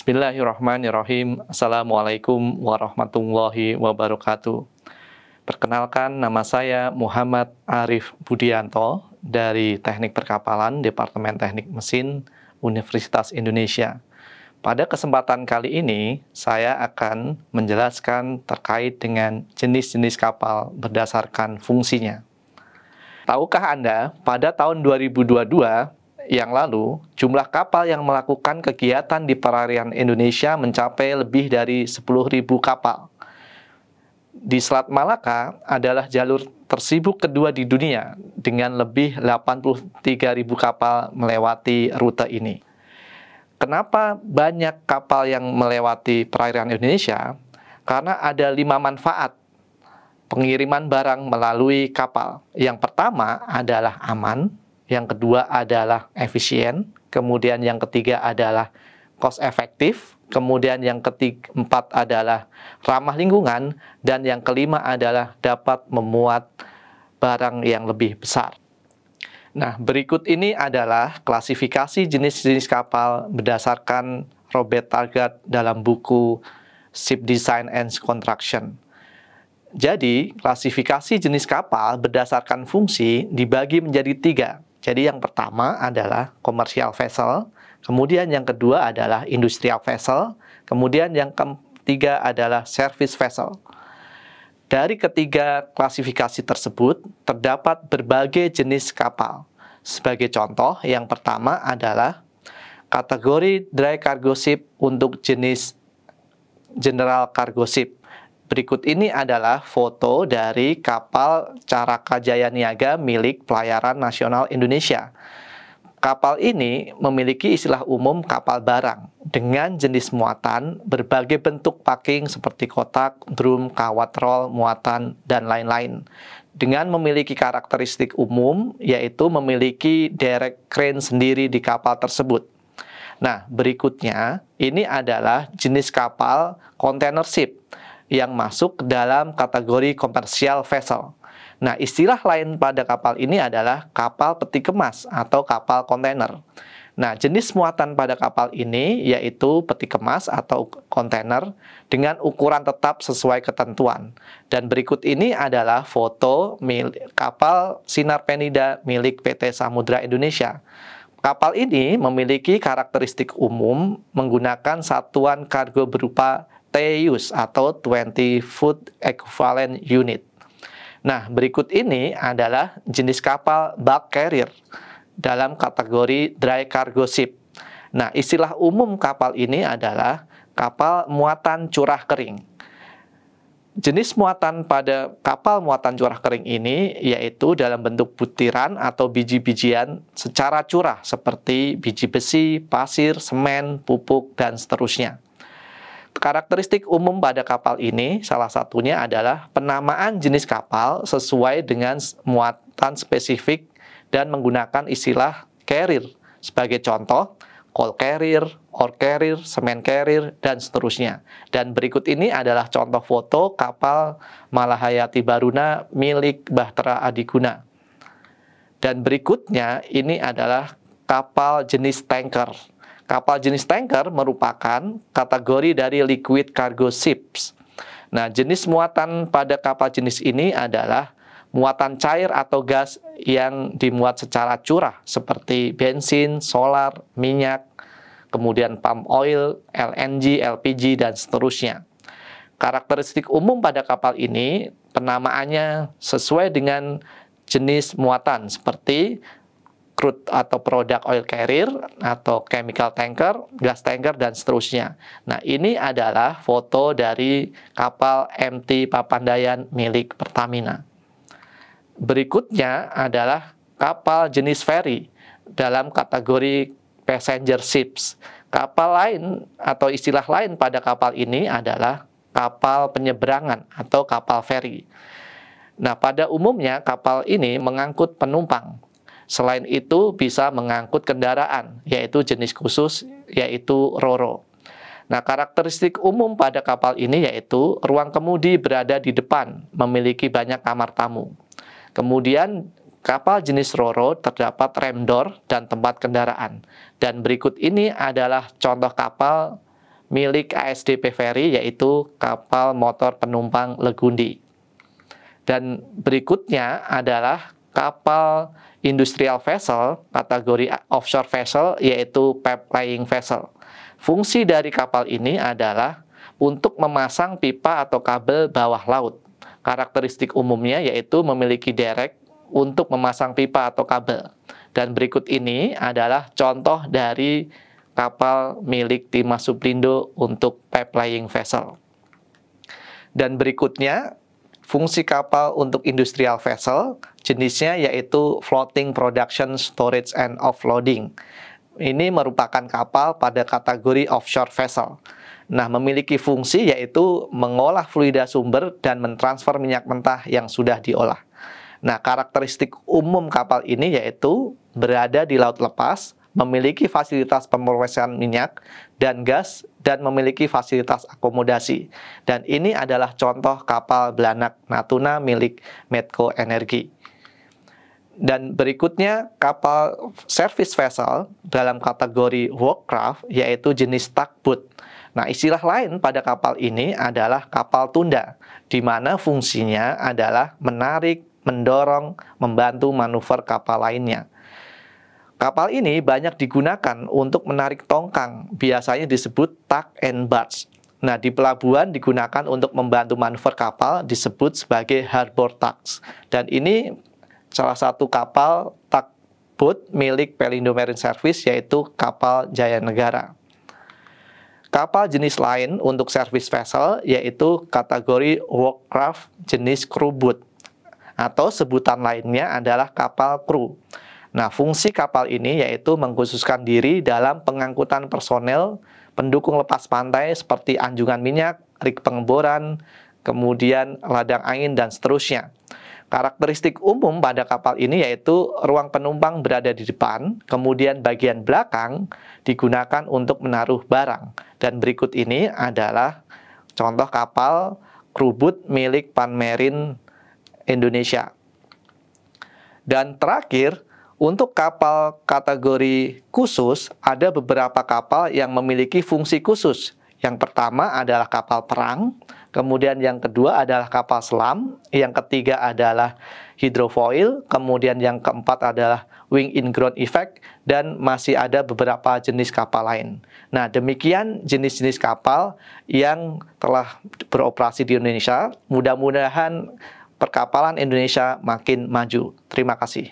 Bismillahirrahmanirrahim. Assalamualaikum warahmatullahi wabarakatuh. Perkenalkan, nama saya Muhammad Arif Budianto dari Teknik Perkapalan, Departemen Teknik Mesin, Universitas Indonesia. Pada kesempatan kali ini, saya akan menjelaskan terkait dengan jenis-jenis kapal berdasarkan fungsinya. Tahukah Anda, pada tahun 2022 yang lalu, jumlah kapal yang melakukan kegiatan di perairan Indonesia mencapai lebih dari 10.000 kapal. Di Selat Malaka adalah jalur tersibuk kedua di dunia dengan lebih 83.000 kapal melewati rute ini. Kenapa banyak kapal yang melewati perairan Indonesia? Karena ada 5 manfaat pengiriman barang melalui kapal. Yang pertama adalah aman. Yang kedua adalah efisien, kemudian yang ketiga adalah cost efektif, kemudian yang keempat adalah ramah lingkungan, dan yang kelima adalah dapat memuat barang yang lebih besar. Nah, berikut ini adalah klasifikasi jenis-jenis kapal berdasarkan Robert Targat dalam buku Ship Design and Construction. Jadi, klasifikasi jenis kapal berdasarkan fungsi dibagi menjadi 3. Jadi yang pertama adalah commercial vessel, kemudian yang kedua adalah industrial vessel, kemudian yang ketiga adalah service vessel. Dari ketiga klasifikasi tersebut, terdapat berbagai jenis kapal. Sebagai contoh, yang pertama adalah kategori dry cargo ship untuk jenis general cargo ship. Berikut ini adalah foto dari kapal Caraka Jaya Niaga milik Pelayaran Nasional Indonesia. Kapal ini memiliki istilah umum kapal barang dengan jenis muatan berbagai bentuk packing seperti kotak, drum, kawat roll, muatan, dan lain-lain. Dengan memiliki karakteristik umum, yaitu memiliki derek crane sendiri di kapal tersebut. Nah, berikutnya, ini adalah jenis kapal container ship yang masuk ke dalam kategori commercial vessel. Nah, istilah lain pada kapal ini adalah kapal peti kemas atau kapal kontainer. Nah, jenis muatan pada kapal ini yaitu peti kemas atau kontainer dengan ukuran tetap sesuai ketentuan. Dan berikut ini adalah foto kapal Sinar Penida milik PT Samudra Indonesia. Kapal ini memiliki karakteristik umum menggunakan satuan kargo berupa TEUs atau 20 Foot Equivalent Unit. Nah, berikut ini adalah jenis kapal bulk carrier dalam kategori dry cargo ship. Nah, istilah umum kapal ini adalah kapal muatan curah kering. Jenis muatan pada kapal muatan curah kering ini yaitu dalam bentuk butiran atau biji-bijian secara curah seperti biji besi, pasir, semen, pupuk, dan seterusnya. Karakteristik umum pada kapal ini salah satunya adalah penamaan jenis kapal sesuai dengan muatan spesifik dan menggunakan istilah carrier. Sebagai contoh, coal carrier, ore carrier, semen carrier, dan seterusnya. Dan berikut ini adalah contoh foto kapal Malahayati Baruna milik Bahtera Adiguna. Dan berikutnya ini adalah kapal jenis tanker. Kapal jenis tanker merupakan kategori dari liquid cargo ships. Nah, jenis muatan pada kapal jenis ini adalah muatan cair atau gas yang dimuat secara curah seperti bensin, solar, minyak, kemudian palm oil, LNG, LPG, dan seterusnya. Karakteristik umum pada kapal ini penamaannya sesuai dengan jenis muatan seperti crude atau produk oil carrier, atau chemical tanker, gas tanker, dan seterusnya. Nah, ini adalah foto dari kapal MT Papandayan milik Pertamina. Berikutnya adalah kapal jenis ferry dalam kategori passenger ships. Kapal lain atau istilah lain pada kapal ini adalah kapal penyeberangan atau kapal ferry. Nah, pada umumnya kapal ini mengangkut penumpang. Selain itu bisa mengangkut kendaraan, yaitu jenis khusus, yaitu Ro-Ro. Nah, karakteristik umum pada kapal ini yaitu ruang kemudi berada di depan, memiliki banyak kamar tamu. Kemudian kapal jenis Ro-Ro terdapat rem door dan tempat kendaraan. Dan berikut ini adalah contoh kapal milik ASDP Ferry, yaitu kapal motor penumpang Legundi. Dan berikutnya adalah kapal industrial vessel kategori offshore vessel, yaitu pipelaying vessel. Fungsi dari kapal ini adalah untuk memasang pipa atau kabel bawah laut. Karakteristik umumnya yaitu memiliki derek untuk memasang pipa atau kabel. Dan berikut ini adalah contoh dari kapal milik Timas Suplindo untuk pipelaying vessel. Dan berikutnya, fungsi kapal untuk industrial vessel, jenisnya yaitu floating production storage and offloading. Ini merupakan kapal pada kategori offshore vessel. Nah, memiliki fungsi yaitu mengolah fluida sumber dan mentransfer minyak mentah yang sudah diolah. Nah, karakteristik umum kapal ini yaitu berada di laut lepas, memiliki fasilitas pemrosesan minyak dan gas, dan memiliki fasilitas akomodasi. Dan ini adalah contoh kapal belanak Natuna milik Medco Energi. Dan berikutnya kapal service vessel dalam kategori workcraft, yaitu jenis tugboat. Nah, istilah lain pada kapal ini adalah kapal tunda, di mana fungsinya adalah menarik, mendorong, membantu manuver kapal lainnya. Kapal ini banyak digunakan untuk menarik tongkang, biasanya disebut tug and barge. Nah, di pelabuhan digunakan untuk membantu manuver kapal, disebut sebagai harbor tugs. Dan ini salah satu kapal tugboat milik Pelindo Marine Service, yaitu kapal Jaya Negara. Kapal jenis lain untuk service vessel yaitu kategori workcraft jenis crewboat, atau sebutan lainnya adalah kapal kru. Nah, fungsi kapal ini yaitu mengkhususkan diri dalam pengangkutan personel, pendukung lepas pantai seperti anjungan minyak, rig pengeboran, kemudian ladang angin, dan seterusnya. Karakteristik umum pada kapal ini yaitu ruang penumpang berada di depan, kemudian bagian belakang digunakan untuk menaruh barang. Dan berikut ini adalah contoh kapal crewboat milik Panmerin Indonesia. Dan terakhir, untuk kapal kategori khusus, ada beberapa kapal yang memiliki fungsi khusus. Yang pertama adalah kapal perang, kemudian yang kedua adalah kapal selam, yang ketiga adalah hidrofoil, kemudian yang keempat adalah wing in ground effect, dan masih ada beberapa jenis kapal lain. Nah, demikian jenis-jenis kapal yang telah beroperasi di Indonesia. Mudah-mudahan perkapalan Indonesia makin maju. Terima kasih.